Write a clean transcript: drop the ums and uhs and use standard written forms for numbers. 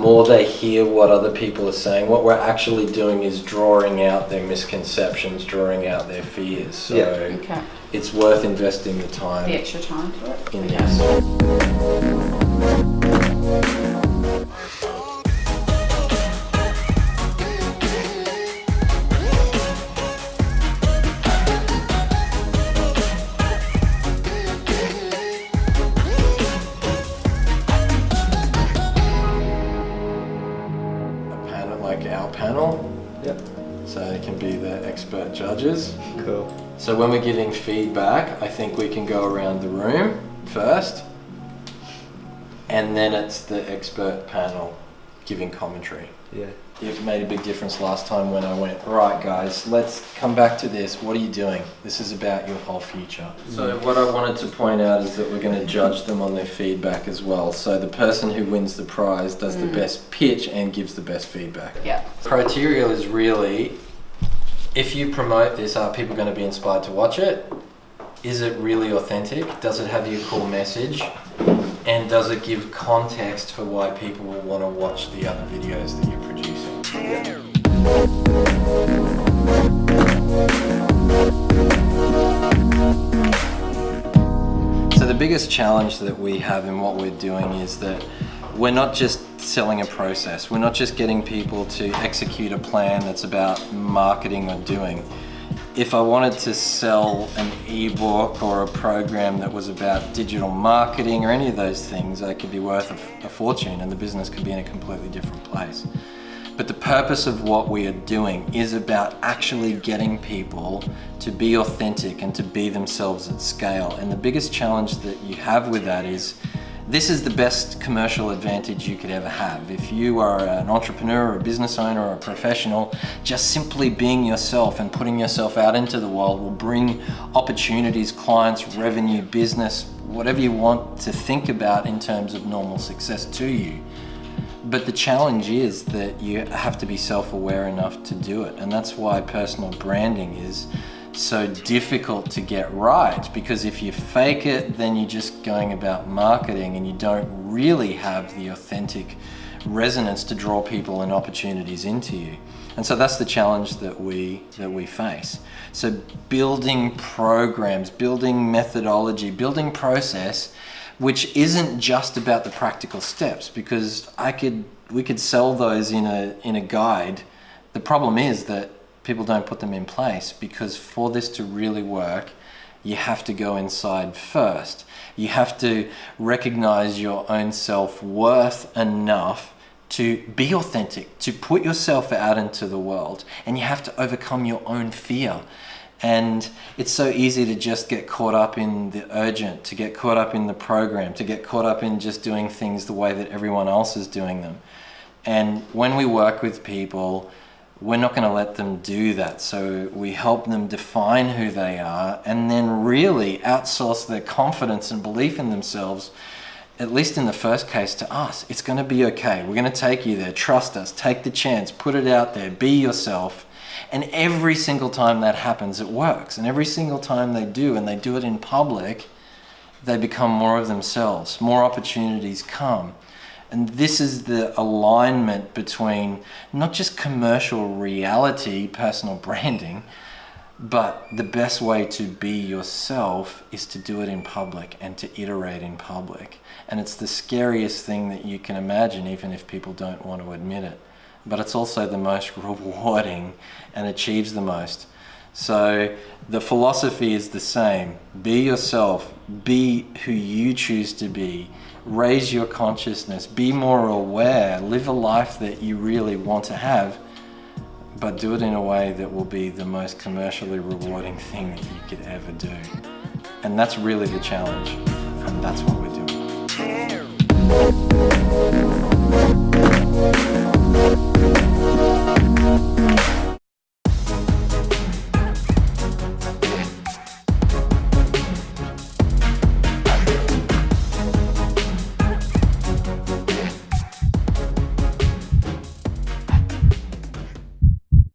more they hear what other people are saying, what we're actually doing is drawing out their misconceptions, drawing out their fears. So it's worth investing the time. The extra time to it. In this. Our panel, so it can be the expert judges. Cool. So when we're giving feedback, I think we can go around the room first, and then it's the expert panel giving commentary. Yeah. It made a big difference last time when I went, right guys, let's come back to this. What are you doing? This is about your whole future. So what I wanted to point out is that we're going to judge them on their feedback as well. So the person who wins the prize does the best pitch and gives the best feedback. Yeah. Criteria is really, if you promote this, are people going to be inspired to watch it? Is it really authentic? Does it have your cool message? And does it give context for why people will want to watch the other videos that you're producing? So the biggest challenge that we have in what we're doing is that we're not just selling a process. We're not just getting people to execute a plan that's about marketing or doing. If I wanted to sell an ebook or a program that was about digital marketing or any of those things, I could be worth a fortune and the business could be in a completely different place. But the purpose of what we are doing is about actually getting people to be authentic and to be themselves at scale. And the biggest challenge that you have with that is, this is the best commercial advantage you could ever have. If you are an entrepreneur or a business owner or a professional, just simply being yourself and putting yourself out into the world will bring opportunities, clients, revenue, business, whatever you want to think about in terms of normal success to you. But the challenge is that you have to be self-aware enough to do it. And that's why personal branding is so difficult to get right, because if you fake it, then you're just going about marketing and you don't really have the authentic resonance to draw people and opportunities into you. And so that's the challenge that we face. So building programs, building methodology, building process, which isn't just about the practical steps, because we could sell those in a guide. The problem is that people don't put them in place, because for this to really work, you have to go inside first. You have to recognize your own self-worth enough to be authentic, to put yourself out into the world, and you have to overcome your own fear. And it's so easy to just get caught up in the urgent, to get caught up in the program, to get caught up in just doing things the way that everyone else is doing them. And when we work with people, we're not going to let them do that. So we help them define who they are and then really outsource their confidence and belief in themselves, at least in the first case, to us. It's going to be okay. We're going to take you there. Trust us. Take the chance. Put it out there. Be yourself. And every single time that happens, it works. And every single time they do, and they do it in public, they become more of themselves. More opportunities come. And this is the alignment between not just commercial reality, personal branding, but the best way to be yourself is to do it in public and to iterate in public. And it's the scariest thing that you can imagine, even if people don't want to admit it. But it's also the most rewarding and achieves the most. So the philosophy is the same. Be yourself. Be who you choose to be. Raise your consciousness. Be more aware. Live a life that you really want to have, but do it in a way that will be the most commercially rewarding thing that you could ever do. And that's really the challenge. And that's what we're doing.